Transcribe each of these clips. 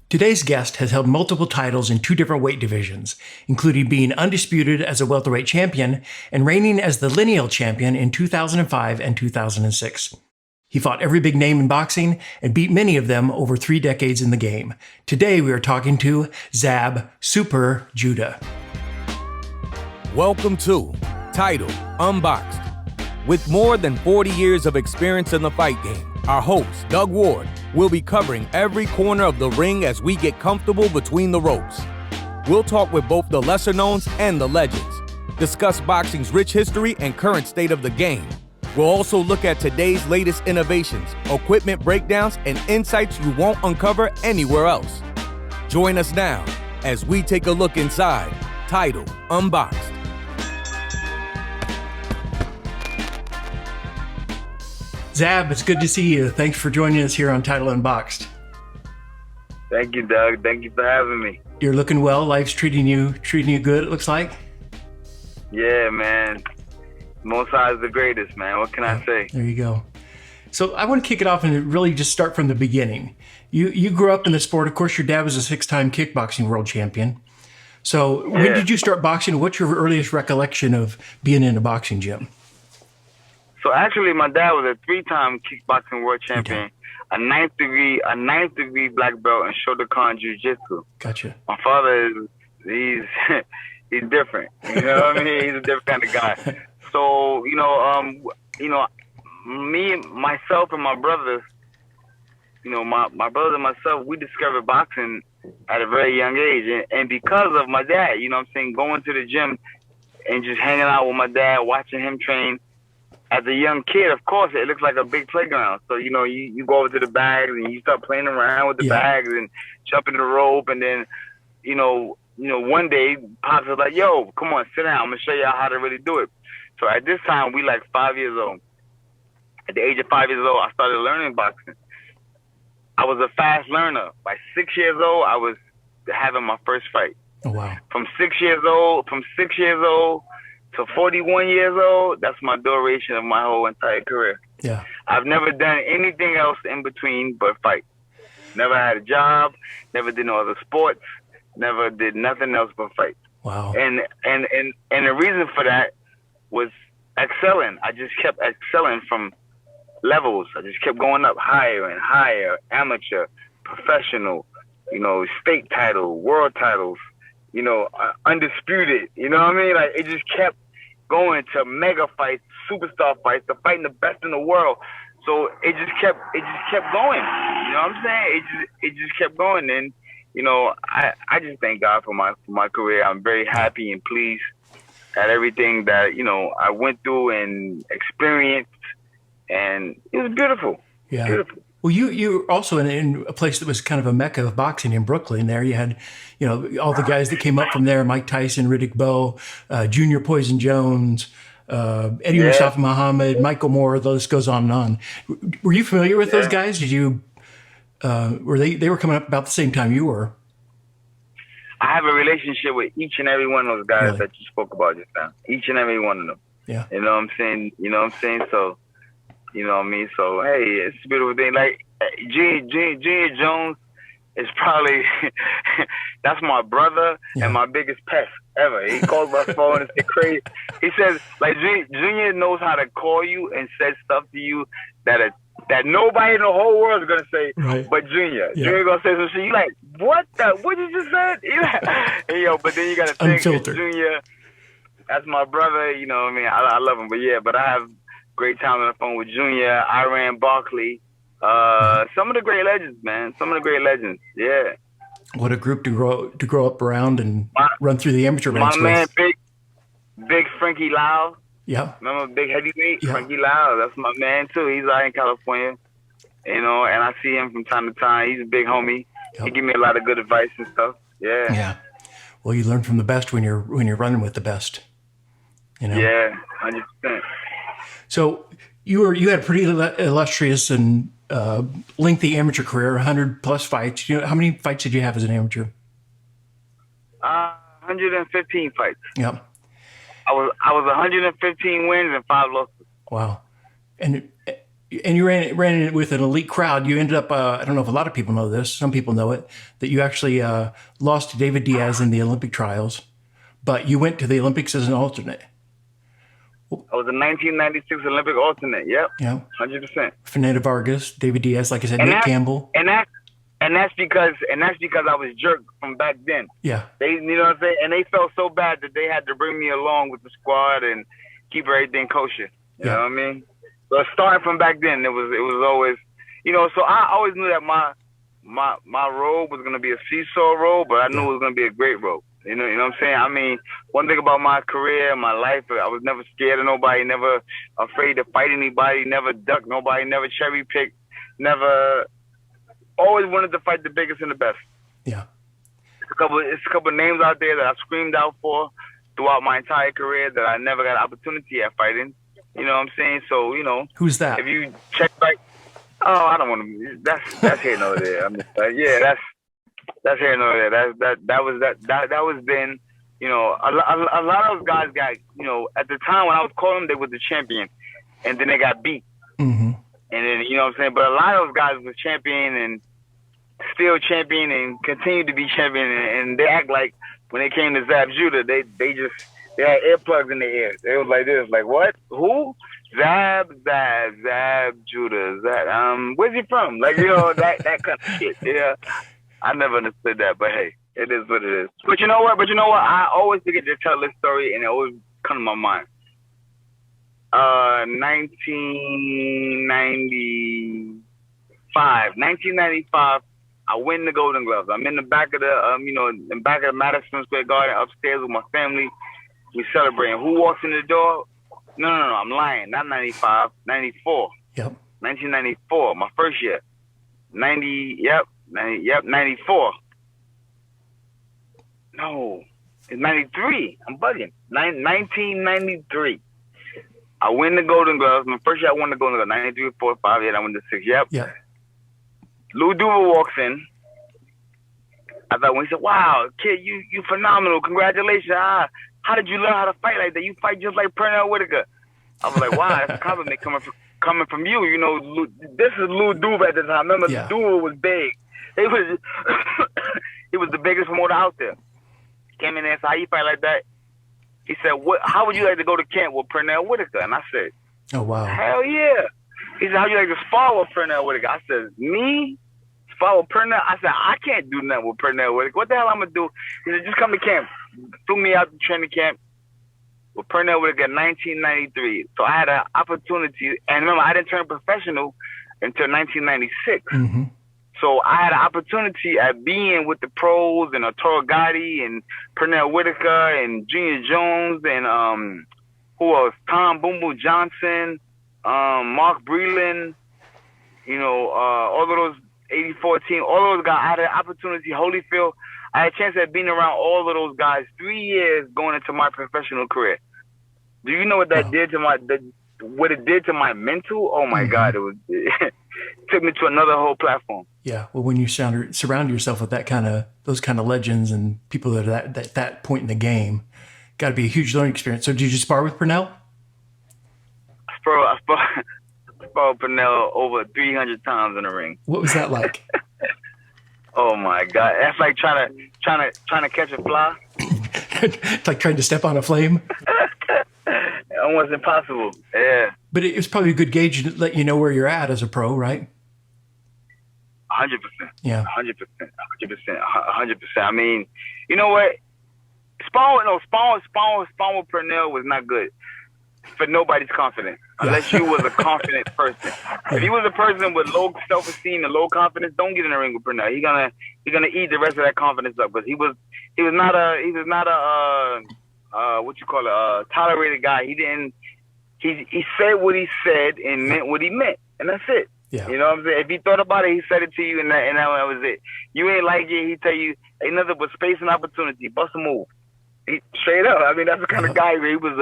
Today's guest has held multiple titles in two different weight divisions, including being undisputed as a welterweight champion and reigning as the lineal champion in 2005 and 2006. He fought every big name in boxing and beat many of them over 3 decades in the game. Today we are talking to Zab Super Judah. Welcome to Title Unboxed. With more than 40 years of experience in the fight game, our host, Doug Ward, will be covering every corner of the ring as we get comfortable between the ropes. We'll talk with both the lesser knowns and the legends, discuss boxing's rich history and current state of the game. We'll also look at today's latest innovations, equipment breakdowns, and insights you won't uncover anywhere else. Join us now as we take a look inside Title Unboxed. Zab, it's good to see you. Thanks for joining us here on Title Unboxed. Thank you, Doug. Thank you for having me. You're looking well. Life's treating you good, it looks like. Yeah, man. Most High is the greatest, man. What can I say? There you go. So I want to kick it off and really just start from the beginning. You grew up in the sport. Of course, your dad was a 6-time kickboxing world champion. So when did you start boxing? What's your earliest recollection of being in a boxing gym? So actually, my dad was a 3-time kickboxing world champion, a ninth degree black belt in Shotokan Jiu-Jitsu. Gotcha. My father he's different. You know what I mean? He's a different kind of guy. So me, myself, and my brothers, my brother and myself, we discovered boxing at a very young age, and because of my dad, going to the gym and just hanging out with my dad, watching him train. As a young kid, of course, it looks like a big playground. So, you go over to the bags and you start playing around with the bags and jumping the rope. And then, one day, Pops was like, yo, come on, sit down. I'm going to show you how to really do it. So at this time, we like 5 years old. At the age of 5 years old, I started learning boxing. I was a fast learner. By 6 years old, I was having my first fight. Oh, wow. From 6 years old to 41 years old, that's my duration of my whole entire career. Yeah. I've never done anything else in between but fight. Never had a job, never did no other sports, never did nothing else but fight. Wow. And the reason for that was excelling. I just kept excelling from levels. I just kept going up higher and higher, amateur, professional, state title, world titles, undisputed. You know what I mean? Like, it just kept going to mega fights, superstar fights, to fighting the best in the world. So it just kept going. You know what I'm saying? It just kept going. And I just thank God for my career. I'm very happy and pleased at everything that I went through and experienced, and it was beautiful. Yeah. Beautiful. Well, you were also in a place that was kind of a mecca of boxing in Brooklyn. There you had, all the guys that came up from there: Mike Tyson, Riddick Bowe, Junior Poison Jones, Eddie Mustafa Muhammad, Michael Moore. The list goes on and on. Were you familiar with those guys? Did you? Were they were coming up about the same time you were? I have a relationship with each and every one of those guys that you spoke about just now. Each and every one of them. Yeah. You know what I'm saying? So. You know what I mean? So, hey, it's a beautiful thing. Like, Junior Jones is probably, that's my brother and my biggest pest ever. He calls my phone and says crazy. He says, like, Junior knows how to call you and say stuff to you that nobody in the whole world is going to say but Junior. Yeah. Junior going to say some shit. You like, what you just said? But then you got to think, Junior, that's my brother. You know what I mean? I love him. But I have great time on the phone with Junior, Iran Barkley, some of the great legends, man. Some of the great legends, yeah. What a group to grow up around and run through the amateur ranks with. My man, big Frankie Lau. Yeah. Remember big heavyweight? Yeah. Frankie Lau, that's my man too. He's out in California, and I see him from time to time. He's a big homie. Yep. He give me a lot of good advice and stuff. Yeah. Yeah. Well, you learn from the best when you're running with the best. Yeah, 100%. So you had a pretty illustrious and lengthy amateur career, 100+ fights. How many fights did you have as an amateur? 115 fights. Yep. I was 115 wins and 5 losses. Wow. And And you ran it with an elite crowd. You ended up, I don't know if a lot of people know this, some people know it, that you actually lost to David Diaz in the Olympic trials, but you went to the Olympics as an alternate. I was a 1996 Olympic alternate. Yep. Yeah. 100%. Fernando Vargas, David Diaz, like I said, And Nick Campbell. And that's because I was jerked from back then. Yeah. They, you know what I'm saying? And they felt so bad that they had to bring me along with the squad and keep everything kosher. You know what I mean? But starting from back then, it was always, you know. So I always knew that my role was gonna be a seesaw role, but I knew it was gonna be a great role. You know what I'm saying? I mean, one thing about my career, my life, I was never scared of nobody, never afraid to fight anybody, never ducked nobody, never cherry picked, never. Always wanted to fight the biggest and the best. Yeah. It's a couple names out there that I screamed out for throughout my entire career that I never got an opportunity at fighting. You know what I'm saying? So, you know. Who's that? If you check back, I don't want to. That's here and over there. I mean, that's here and over there. That was then. You know, a lot of those guys got. You know, at the time when I was calling them, they were the champion, and then they got beat. Mm-hmm. And then, you know what I'm saying? But a lot of those guys were champion and still champion and continue to be champion. And they act like when they came to Zab Judah, they had earplugs in their ears. They was like this, like, what? Who? Zab Dad, Zab Judah, where's he from? Like, you know, that kind of shit. Yeah. I never understood that, but hey, it is what it is. But you know what? I always forget to tell this story and it always comes to my mind. 1995, I win the Golden Gloves. I'm in the back of the Madison Square Garden upstairs with my family. We celebrating. Who walks in the door? No, I'm lying. Not 95, 94. Yep. 1994, my first year. 94. No, it's 93. I'm bugging. 1993. I win the Golden Gloves. My first year I won the Golden Gloves. 93, 4, 5, 8. I won the 6. Yep. Yeah. Lou Duval walks in. I thought when he said, "Wow, kid, you phenomenal. Congratulations. How did you learn how to fight like that? You fight just like Pernell Whitaker." I was like, "Wow, that's a compliment coming from you." You know, this is Lou Duval at the time. Remember, Duval was big. He was the biggest promoter out there. Came in there and said, "How you fight like that?" He said, how would you like to go to camp with Pernell Whitaker? And I said, oh, wow. Hell yeah. He said, how'd you like to follow Pernell Whitaker? I said, me? Follow Pernell? I said, I can't do nothing with Pernell Whitaker. What the hell I'm going to do? He said, just come to camp. Threw me out to training camp with Pernell Whitaker in 1993. So I had an opportunity. And remember, I didn't turn professional until 1996. Mm-hmm. So I had an opportunity at being with the pros and Arturo Gotti and Pernell Whitaker and Junior Jones and who else? Tom Boom Boom Johnson, Mark Breland, you know, all of those 84 team, all of those guys. I had an opportunity, Holyfield. I had a chance at being around all of those guys 3 years going into my professional career. Do you know what that did to what it did to my mental? Oh my God, it took me to another whole platform. Yeah, well, when you surround yourself with those kind of legends and people that are at that point in the game, got to be a huge learning experience. So, did you spar with Pernell? I sparred with Pernell over 300 times in the ring. What was that like? Oh my God, that's like trying to catch a fly. It's like trying to step on a flame. Almost impossible. Yeah. But it was probably a good gauge to let you know where you're at as a pro, right? 100%. Yeah. 100%. 100%. I mean, you know what? Spawn with Pernell was not good for nobody's confidence unless you was a confident person. If you was a person with low self-esteem and low confidence, don't get in the ring with Pernell. He's gonna eat the rest of that confidence up because he was not a tolerated guy. He said what he said and meant what he meant, and that's it. Yeah. You know what I'm saying? If he thought about it, he said it to you, and that was it. You ain't like it, he tell you ain't nothing but space and opportunity. Bust a move. Straight up. I mean, that's the kind of guy he was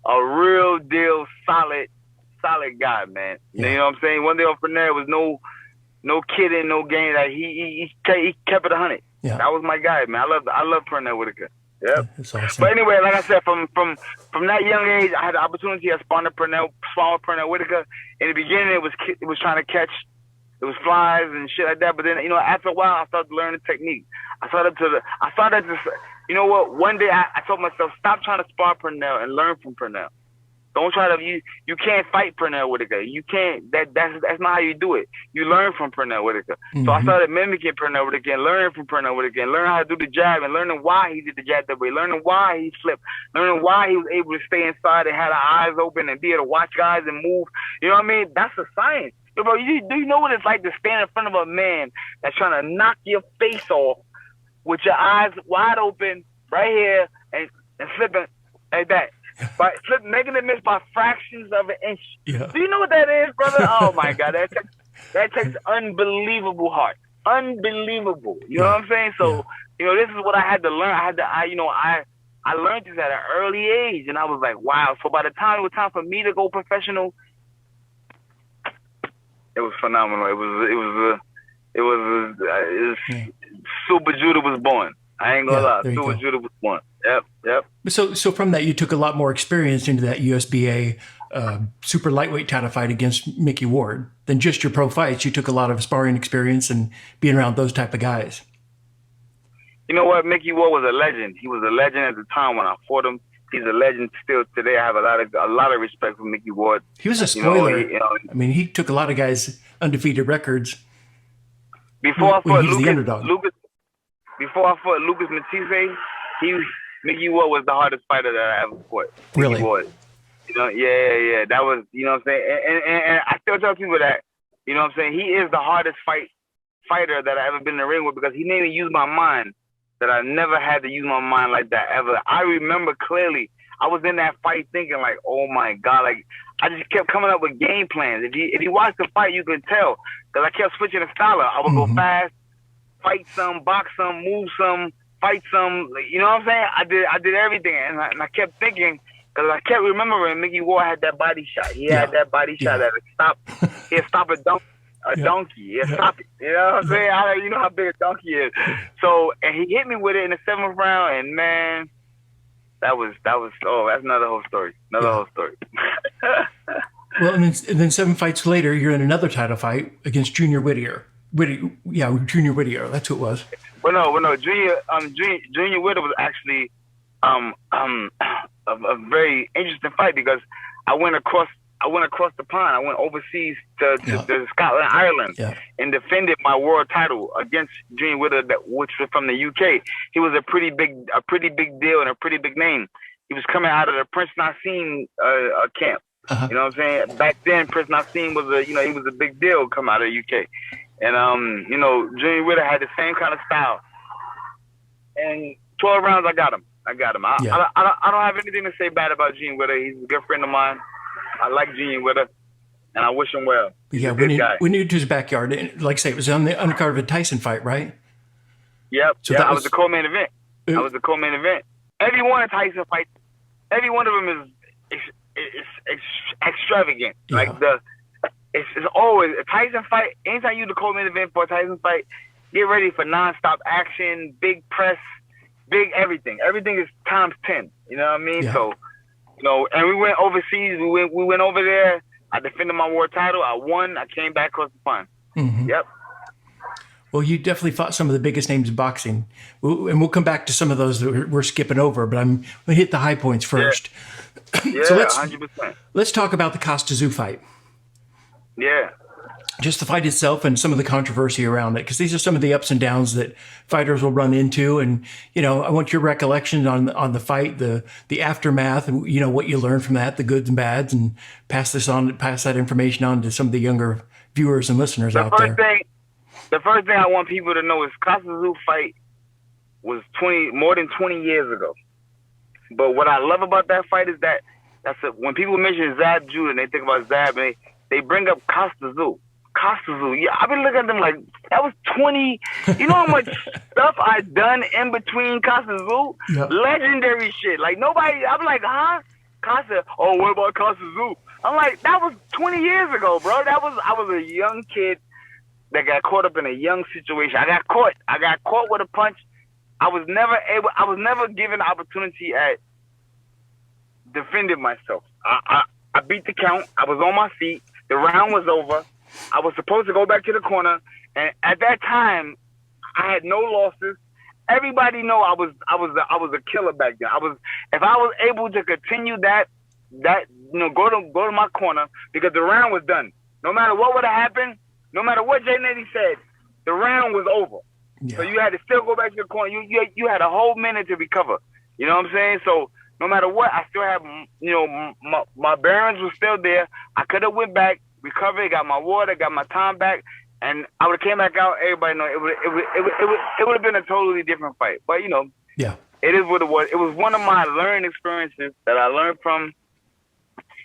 a real deal solid guy, man. Yeah. You know what I'm saying? One day on Pernell was no kidding, no game. Like he kept it 100. Yeah. That was my guy, man. I love Pernell Whitaker. Yep. That's awesome. But anyway, like I said, from that young age, I had the opportunity to spawn with Pernell Whitaker. In the beginning, it was trying to catch, it was flies and shit like that. But then, after a while, I started learning technique. I started to, you know what? One day, I told myself, stop trying to spar Pernell and learn from Pernell. Don't try to you can't fight Pernell Whitaker. You can't. That's not how you do it. You learn from Pernell Whitaker. Mm-hmm. So I started mimicking Pernell Whitaker and learning from Pernell Whitaker and learning how to do the jab and learning why he did the jab that way, learning why he flipped, learning why he was able to stay inside and had the eyes open and be able to watch guys and move. You know what I mean? That's a science. Bro, do you know what it's like to stand in front of a man that's trying to knock your face off with your eyes wide open right here and flipping like that? By making it miss by fractions of an inch. Yeah. Do you know what that is, brother? Oh my God, that takes unbelievable heart, unbelievable. You know what I'm saying? So this is what I had to learn. I learned this at an early age, and I was like, wow. So by the time it was time for me to go professional, it was phenomenal. It was Super Judah was born. I ain't gonna lie. Super Judah was born. Yep. So from that, you took a lot more experience into that USBA super lightweight title fight against Mickey Ward than just your pro fights. You took a lot of sparring experience and being around those type of guys. You know what? Mickey Ward was a legend. He was a legend at the time when I fought him. He's a legend still today. I have a lot of respect for Mickey Ward. He was a spoiler. I mean, he took a lot of guys' undefeated records. Before I fought Lucas Matisse, Mickey Ward was the hardest fighter that I ever fought. Really? Mickey Ward. Yeah. That was, you know what I'm saying? And I still tell people that, you know what I'm saying? He is the hardest fighter that I ever been in the ring with because he made me use my mind that I never had to use my mind like that ever. I remember clearly I was in that fight thinking like, oh my God, like I just kept coming up with game plans. If you watch the fight, you can tell because I kept switching the style up. I would go fast, fight some, box some, move some, fight some. You know what I'm saying? I did everything, and I kept thinking because I kept remembering Mickey Ward had that body shot. He had that body shot that he'd stop a donkey. He'd stop it. You know what I'm saying? You know how big a donkey is. So, and he hit me with it in the 7th round, and man, that was that's another whole story. Whole story. Well, and then 7 fights later, you're in another title fight against Junior Witter. Junior Witter. That's who it was. Well, no. Junior Witter was actually a very interesting fight because I went across the pond. I went overseas to Scotland, Ireland, and defended my world title against Junior Witter, which was from the UK. He was a pretty big deal and a pretty big name. He was coming out of the Prince Nassim camp. You know what I'm saying? Back then, Prince Nassim was he was a big deal coming out of the UK. And Junior Witter had the same kind of style. And 12 rounds, I got him. I don't have anything to say bad about Junior Witter. He's a good friend of mine. I like Junior Witter, and I wish him well. He's a good guy. When you went to his backyard, like I say, it was on the undercard of a Tyson fight, right? Yep. So I was the co-main event. Every one of Tyson fights, every one of them is extravagant. Yeah. Like it's always a Tyson fight. Anytime you do the co-main event for a Tyson fight, get ready for nonstop action, big press, big everything. Everything is times 10. You know what I mean? Yeah. So, and we went overseas. We went over there. I defended my world title. I won. I came back across the pond. Mm-hmm. Yep. Well, you definitely fought some of the biggest names in boxing. And we'll come back to some of those that we're skipping over, but I'm going to hit the high points first. Yeah, so 100%. Let's talk about the Costa Tszyu fight. Yeah. Just the fight itself and some of the controversy around it, because these are some of the ups and downs that fighters will run into. And, I want your recollection on the fight, the aftermath, and, what you learned from that, the goods and bads, and pass that information on to some of the younger viewers and listeners out there. The first thing I want people to know is Costa Tszyu fight was more than 20 years ago. But what I love about that fight is that when people mention Zab Judah and they think about Zab, and they bring up Costa Tszyu. Yeah, I've been looking at them like, that was 20. You know how much stuff I've done in between Costa Tszyu? Yep. Legendary shit. Like, nobody, I'm like, huh? Costa, what about Costa Tszyu? I'm like, that was 20 years ago, bro. I was a young kid that got caught up in a young situation. I got caught with a punch I was never given the opportunity at defending myself. I beat the count. I was on my feet. The round was over. I was supposed to go back to the corner, and at that time, I had no losses. Everybody know I was a killer back then. If I was able to continue that go to my corner, because the round was done. No matter what would have happened, no matter what Jay Nettie said, the round was over. Yeah. So you had to still go back to the corner. You had a whole minute to recover. You know what I'm saying? So no matter what, I still have, my bearings were still there. I could have went back, recovered, got my water, got my time back, and I would have came back out. Everybody know it would have been a totally different fight. But yeah, it is what it was. It was one of my learning experiences that I learned from.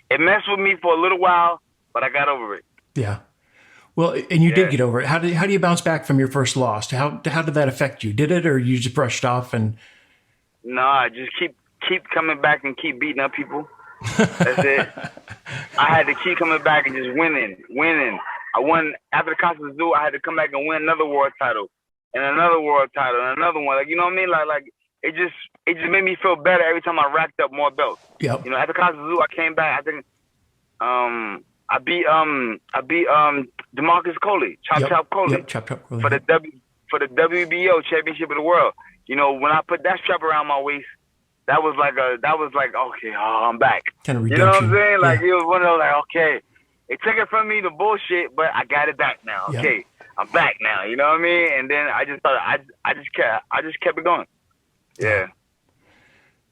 It messed with me for a little while, but I got over it. Yeah. Well, and you did get over it. How do you bounce back from your first loss? How did that affect you? Did it, or you just brushed off and? No, I just keep coming back and keep beating up people. That's it. I had to keep coming back and just winning. I won after the Costa Zoo. I had to come back and win another world title, and another world title, and another one. Like, you know what I mean? Like it just made me feel better every time I racked up more belts. Yep. After Costa Zoo, I came back. I think I beat DeMarcus Coley, Chop Coley, yep, Chop Coley, for the WBO Championship of the World. When I put that strap around my waist, that was like okay, I'm back. Kind of redemption. You know what I'm saying? Like, it was one of those, like, okay, it took it from me, the bullshit, but I got it back now. Okay, yep. I'm back now. You know what I mean? And then I just thought I just kept it going. Yeah.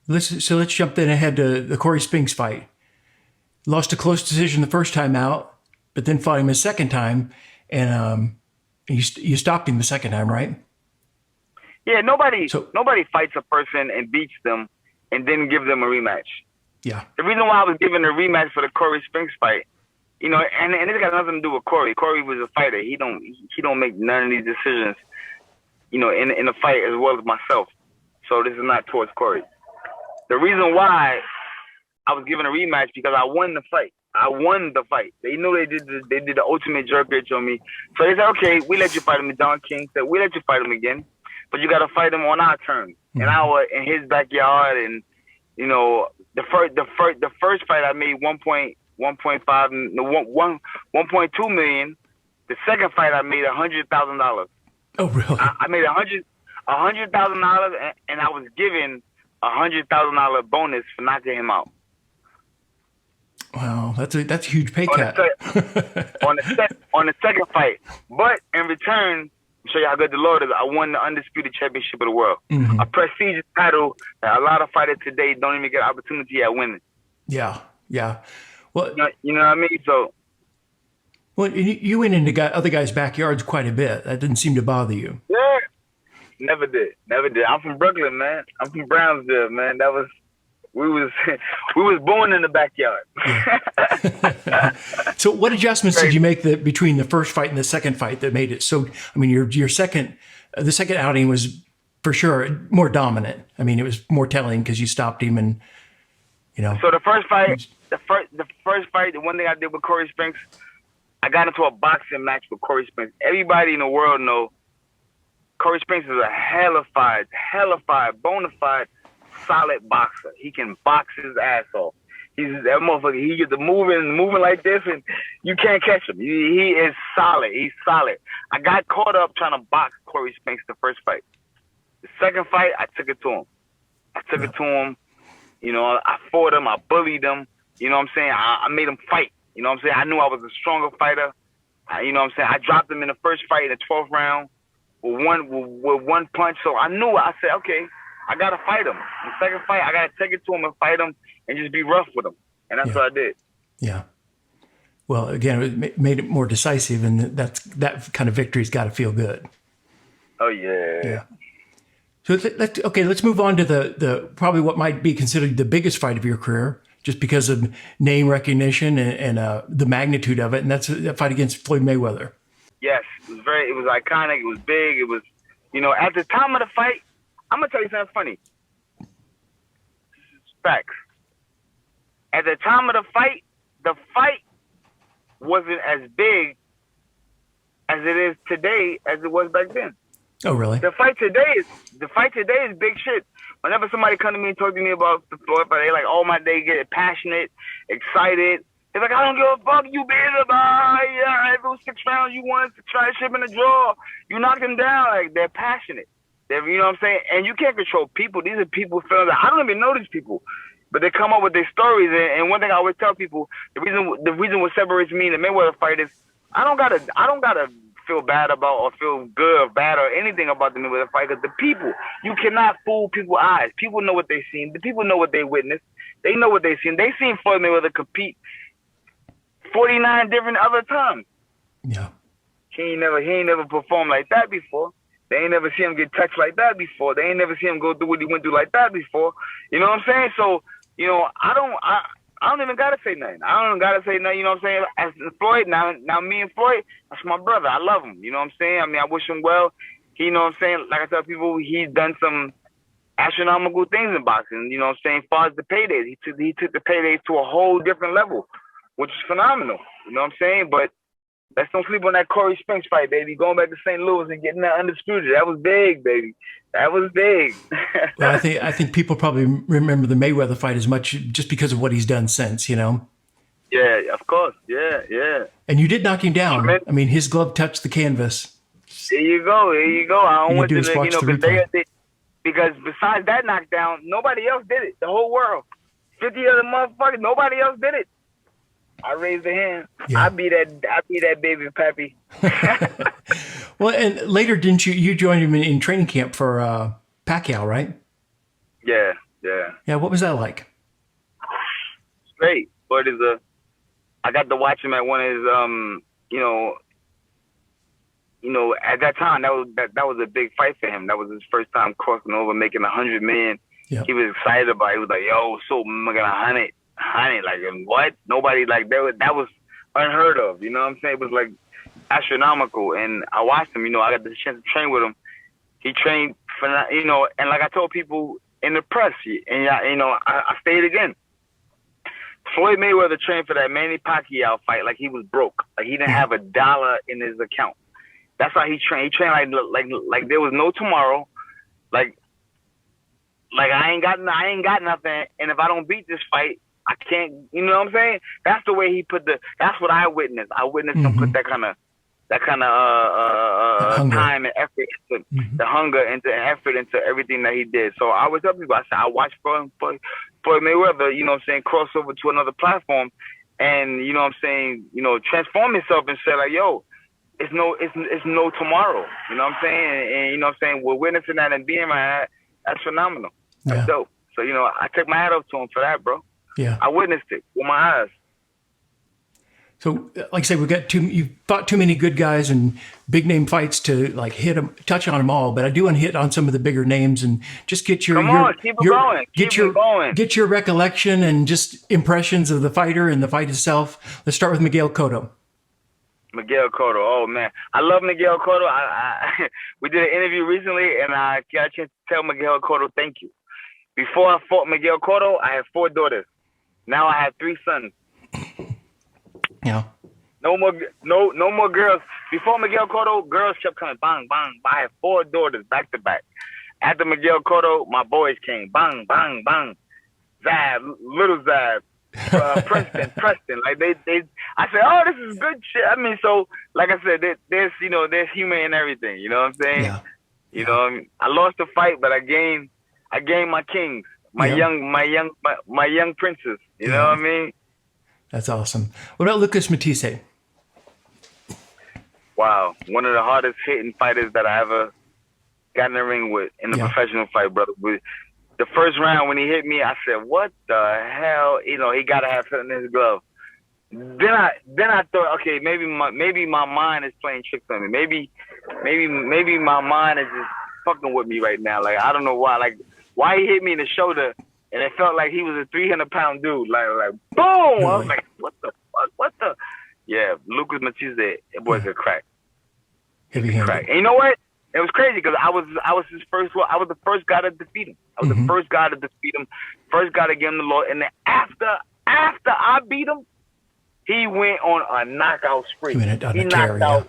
Let's jump then ahead to the Cory Spinks fight. Lost a close decision the first time out, but then fought him a second time, and you stopped him the second time, right? Yeah, nobody fights a person and beats them and then give them a rematch. Yeah. The reason why I was given a rematch for the Cory Spinks fight, and it got nothing to do with Cory. Cory was a fighter. He don't make none of these decisions, in a fight as well as myself. So this is not towards Cory. The reason why I was given a rematch, because I won the fight. They knew they did the ultimate jerk bitch on me. So they said, okay, we let you fight him. Don King said, we let you fight him again, but you got to fight him on our terms. Mm-hmm. In his backyard. And the first fight I made 1.2 million. The second fight I made $100,000. Oh, really? I made $100,000, and I was given $100,000 bonus for knocking him out. Wow, that's a huge pay cut. On the second fight, but in return, to show you how good the Lord is, I won the undisputed championship of the world, mm-hmm. a prestigious title that a lot of fighters today don't even get an opportunity at winning. Yeah. Well, you know what I mean. So, well, you went into other guys' backyards quite a bit. That didn't seem to bother you. Yeah, never did. I'm from Brooklyn, man. I'm from Brownsville, man. We was born in the backyard. Yeah. So what adjustments did you make between the first fight and the second fight that made it so? I mean, the second outing was for sure more dominant. I mean, it was more telling because you stopped him, and So the first fight, the one thing I did with Cory Spinks, I got into a boxing match with Cory Spinks. Everybody in the world know Cory Spinks is a hellified, bona fide, solid boxer. He can box his ass off. He's that motherfucker. He gets moving like this, and you can't catch him. He is solid. He's solid. I got caught up trying to box Cory Spinks the first fight. The second fight, I took it to him. I fought him. I bullied him. You know what I'm saying? I made him fight. You know what I'm saying? I knew I was a stronger fighter. You know what I'm saying? I dropped him in the first fight in the 12th round with one punch. So I knew. I said, okay, I got to fight him. The second fight, I got to take it to him and fight him and just be rough with him. And that's what I did. Yeah. Well, again, it made it more decisive, and that kind of victory's got to feel good. Oh, yeah. Yeah. So let's move on to the probably what might be considered the biggest fight of your career, just because of name recognition and the magnitude of it, and that's a fight against Floyd Mayweather. Yes, it was iconic. It was big. It was, at the time of the fight, I'm gonna tell you something funny. Facts. At the time of the fight wasn't as big as it is today as it was back then. Oh, really? The fight today is big shit. Whenever somebody come to me and talk to me about the Floyd fight, they like, oh my, they get passionate, excited. They're like, I don't give a fuck, you bitch. Yeah, if it was 6 rounds, you wanted to try shit in the draw. You knocked them down. Like, they're passionate. You know what I'm saying? And you can't control people. These are people feeling that I don't even know these people, but they come up with their stories. And one thing I always tell people, the reason what separates me and the Mayweather fight is I don't gotta feel bad about or feel good or bad or anything about the Mayweather fight, because the people, you cannot fool people's eyes. People know what they seen. The people know what they witnessed. They know what they seen. They seen Floyd Mayweather compete 49 different other times. Yeah. He ain't never performed like that before. They ain't never see him get touched like that before. They ain't never see him go through what he went through like that before. You know what I'm saying? So, you know, I don't even gotta say nothing. I don't even gotta say nothing. You know what I'm saying? As Floyd, now me and Floyd, that's my brother. I love him. You know what I'm saying? I mean, I wish him well. He, you know what I'm saying? Like I tell people, he's done some astronomical things in boxing. You know what I'm saying? As far as the paydays, he took the paydays to a whole different level, which is phenomenal. You know what I'm saying? But let's don't sleep on that Cory Spinks fight, baby. Going back to St. Louis and getting that undisputed. That was big, baby. That was big. Well, I think people probably remember the Mayweather fight as much just because of what he's done since, you know? Yeah, of course. Yeah. And you did knock him down. I mean, his glove touched the canvas. There you go. I don't want to, because besides that knockdown, nobody else did it. The whole world. 50 other motherfuckers, nobody else did it. I raised the hand. Yeah. I be that baby pappy. Well, and later, didn't you joined him in training camp for Pacquiao, right? Yeah. Yeah, what was that like? Great. But I got to watch him at one of his at that time that was a big fight for him. That was his first time crossing over, making $100 million. Yeah. He was excited about it. He was like, yo, so I'm making 100, like what? Nobody, like that was unheard of. You know what I'm saying? It was like astronomical. And I watched him, I got the chance to train with him. He trained for, and like I told people in the press, and I say it again. Floyd Mayweather trained for that Manny Pacquiao fight like he was broke. Like he didn't have $1 in his account. That's how he trained. He trained like there was no tomorrow. Like I ain't got nothing. And if I don't beat this fight, I can't. You know what I'm saying? That's the way he put that's what I witnessed. I witnessed him put that kind of time and effort into the hunger and effort into everything that he did. So I was telling people, I said, I watched Floyd Mayweather, you know what I'm saying, cross over to another platform and, you know what I'm saying, transform himself and say like, yo, it's no tomorrow. You know what I'm saying? And you know what I'm saying, we're witnessing that and being that. That's phenomenal. That's dope. So, I took my hat off to him for that, bro. Yeah. I witnessed it with my eyes. So, like I said, you fought too many good guys and big name fights to like touch on them all. But I do want to hit on some of the bigger names and just get your get your recollection and just impressions of the fighter and the fight itself. Let's start with Miguel Cotto. Miguel Cotto, oh man, I love Miguel Cotto. We did an interview recently, and I got a chance to tell Miguel Cotto thank you. Before I fought Miguel Cotto, I had 4 daughters. Now I have 3 sons. Yeah. No more girls. Before Miguel Cotto, girls kept coming, bang, bang. I had 4 daughters back to back. After Miguel Cotto, my boys came, bang, bang, bang. Zab, little Zab, Preston. Like they. I said, oh, this is good shit. I mean, so like I said, there's humor in everything. You know what I'm saying? Yeah. I lost the fight, but I gained my kings, my young princes. You know what I mean? That's awesome. What about Lucas Matisse? Wow, one of the hardest hitting fighters that I ever got in the ring with in a professional fight, brother. The first round when he hit me, I said, "What the hell?" He gotta have something in his glove. Then I thought, okay, maybe my mind is playing tricks on me. Maybe my mind is just fucking with me right now. Like I don't know why. Like why he hit me in the shoulder. And it felt like he was a 300-pound dude. Like boom! Really? I was like, what the fuck? What the? Yeah, Lucas Matisse, it was a crack. Heavy-handed. Crack. And you know what? It was crazy because I was his first. I was the first guy to defeat him. I was the first guy to defeat him. First guy to give him the law. And then after I beat him, he went on a knockout spree. He knocked out.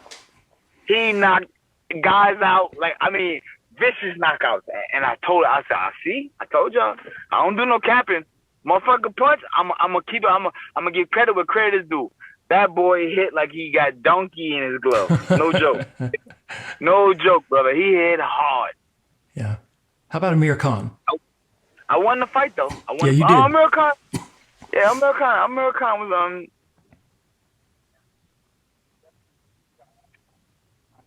He knocked guys out. Like, I mean, vicious knockouts. And I told her, I said, I told y'all, I don't do no capping. Motherfucker punch, I'm gonna keep it. I'm gonna give credit where credit is due. That boy hit like he got donkey in his glove. No joke. No joke, brother. He hit hard. Yeah. How about Amir Khan? I won the fight though. Yeah, you did. Amir Khan. Yeah, Amir Khan was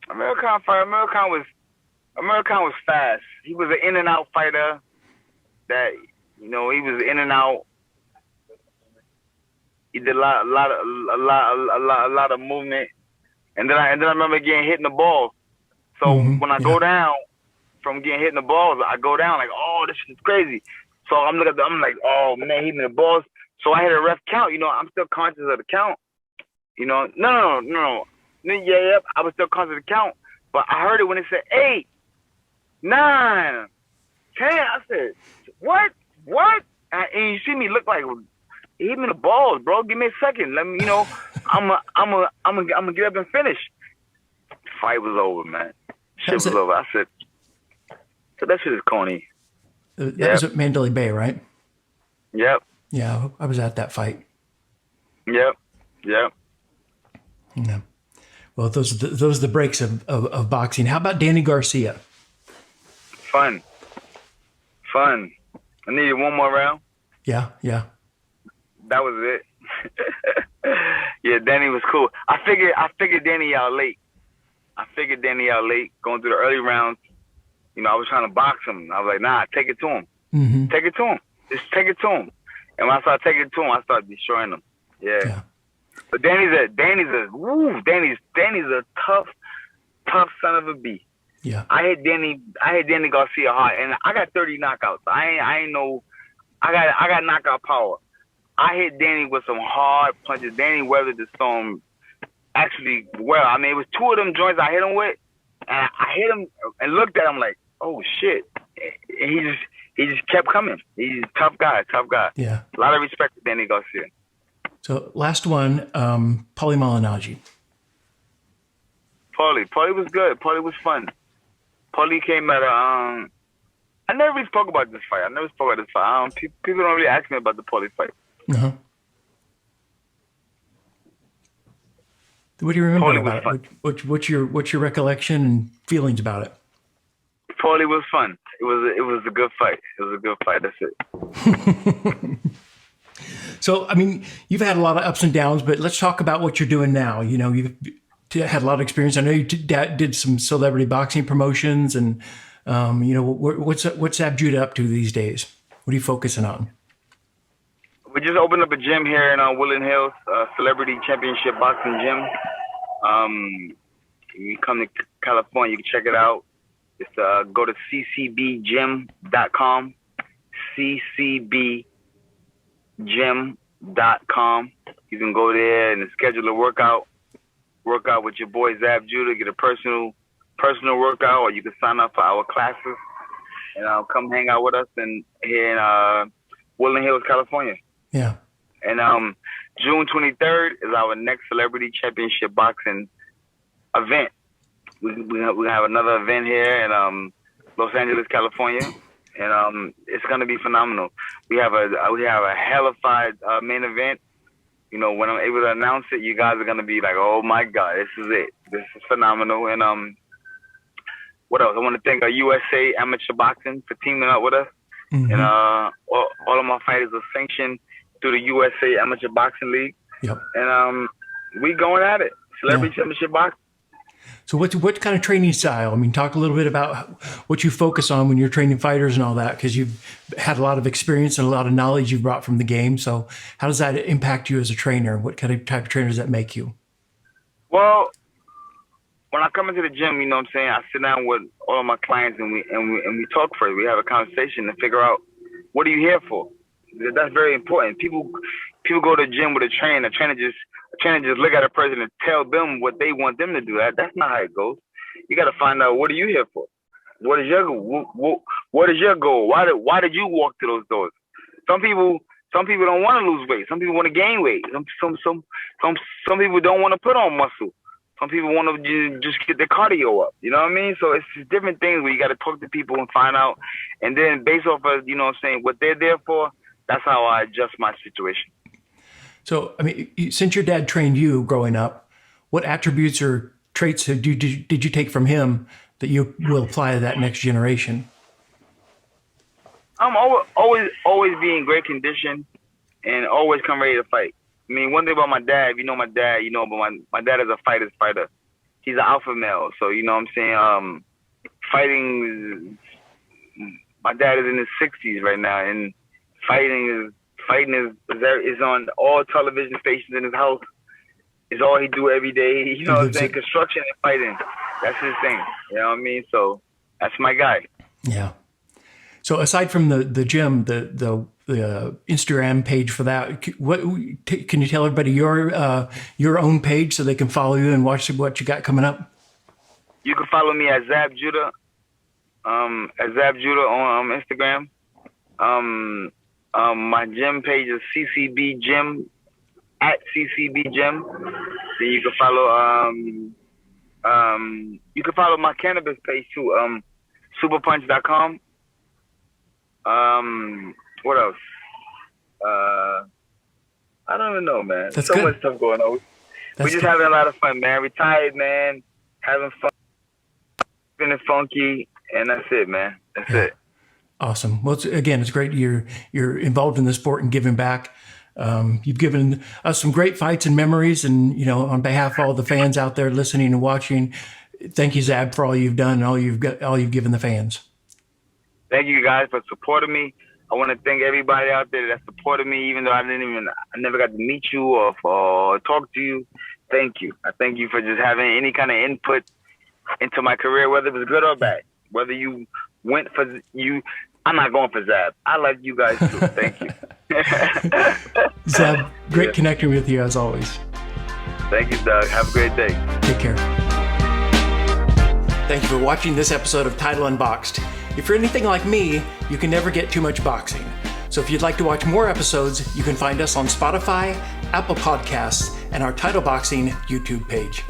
Amir Khan fight. Amir Khan was fast. He was an in and out fighter. That, you know, he was in and out. He did a lot of movement, and then I remember getting hit in the balls. So when I go down from getting hit in the balls, I go down like, oh, this is crazy. So I'm like, oh man, he hit me in the balls. So I hit a ref count. You know, I'm still conscious of the count. You know, no. Yeah, I was still conscious of the count, but I heard it when it said 8, 9, 10. I said, what? And you see me look like, he hit me in the balls, bro. Give me a second. Let me, you know, I'm gonna get up and finish. Fight was over, man. Shit was over. I said, so that shit is corny. That was at Mandalay Bay, right? Yep. Yeah, I was at that fight. Yep. Yeah. Well, those are the breaks of boxing. How about Danny Garcia? Fun. I needed one more round. Yeah. That was it. Yeah, Danny was cool. I figured Danny out late. Going through the early rounds. You know, I was trying to box him. I was like, nah, take it to him. Mm-hmm. Take it to him. Just take it to him. And when I started taking it to him, I started destroying him. Yeah. But Danny's a tough son of a bee. Yeah. I hit Danny Garcia hard, and I got 30 knockouts. I ain't no. I got knockout power. I hit Danny with some hard punches. Danny weathered the storm actually well. I mean, it was 2 of them joints I hit him with, and I hit him and looked at him like, oh shit. And he just kept coming. He's a tough guy. Yeah. A lot of respect to Danny Garcia. So last one, Paulie Malignaggi. Paulie was good. Paulie was fun. Paulie came at a I never really spoke about this fight. People don't really ask me about the Paulie fight. Uh-huh. What do you remember about it? What's your recollection and feelings about it? Paulie was fun. It was a good fight. That's it. So, I mean, you've had a lot of ups and downs, but let's talk about what you're doing now. You know, you've had a lot of experience. I know you did some celebrity boxing promotions, and you know, what's Zab Judah up to these days? What are you focusing on? We just opened up a gym here in Woodland Hills, Celebrity Championship Boxing Gym. You come to California, you can check it out. It's go to ccbgym.com, ccbgym.com. You can go there and schedule a workout with your boy Zab Judah, get a personal workout, or you can sign up for our classes and come hang out with us here in Woodland Hills, California. Yeah. And June 23rd is our next Celebrity Championship Boxing event. We have another event here in Los Angeles, California, and it's gonna be phenomenal. We have a hellified main event. You know, when I'm able to announce it, you guys are gonna be like, "Oh my God, this is it! This is phenomenal!" And what else? I want to thank USA Amateur Boxing for teaming up with us, and all of my fighters are sanctioned through the USA Amateur Boxing League. Yep. And we going at it. Celebrity Championship Boxing. So what kind of training style? I mean, talk a little bit about what you focus on when you're training fighters and all that, because you've had a lot of experience and a lot of knowledge you've brought from the game. So how does that impact you as a trainer? What kind of type of trainer does that make you? Well, when I come into the gym, you know what I'm saying, I sit down with all of my clients and we talk first. We have a conversation to figure out, what are you here for? That's very important. People go to the gym with a trainer. A trainer just look at a person and tell them what they want them to do. That's not how it goes. You got to find out, what are you here for? What is your goal? What is your goal? Why did you walk to those doors? Some people don't want to lose weight. Some people want to gain weight. Some people don't want to put on muscle. Some people want to just get their cardio up. You know what I mean? So it's just different things where you got to talk to people and find out. And then based off of, you know what I'm saying, what they're there for, that's how I adjust my situation. So, I mean, since your dad trained you growing up, what attributes or traits did you take from him that you will apply to that next generation? I'm always be in great condition and always come ready to fight. I mean, one thing about my dad, if you know my dad, you know, but my dad is a fighter's fighter. He's an alpha male. So, you know what I'm saying? Fighting, my dad is in his 60s right now, and fighting is on all television stations in his house. It's all he do every day. You know what I'm saying? Construction and fighting. That's his thing. You know what I mean? So that's my guy. Yeah. So aside from the gym, the Instagram page for that, what can you tell everybody your own page so they can follow you and watch what you got coming up? You can follow me at Zab Judah, on Instagram. My gym page is CCB Gym, at CCB Gym. Then you can follow my cannabis page too, superpunch.com. What else? I don't even know, man. That's so good. Much stuff going on. We're just having a lot of fun, man. Retired, man. Having fun, feeling funky, and that's it, man. That's it. Awesome. Well, it's great you're involved in the sport and giving back. You've given us some great fights and memories, and you know, on behalf of all the fans out there listening and watching, thank you, Zab, for all you've done and all you've given the fans. Thank you guys for supporting me. I want to thank everybody out there that supported me, even though I never got to meet you or talk to you. Thank you. I thank you for just having any kind of input into my career, whether it was good or bad. Whether you went for you, I'm not going for Zab. I like you guys too. Thank you. Zab, great connecting with you as always. Thank you, Doug. Have a great day. Take care. Thank you for watching this episode of Title Unboxed. If you're anything like me, you can never get too much boxing. So if you'd like to watch more episodes, you can find us on Spotify, Apple Podcasts, and our Title Boxing YouTube page.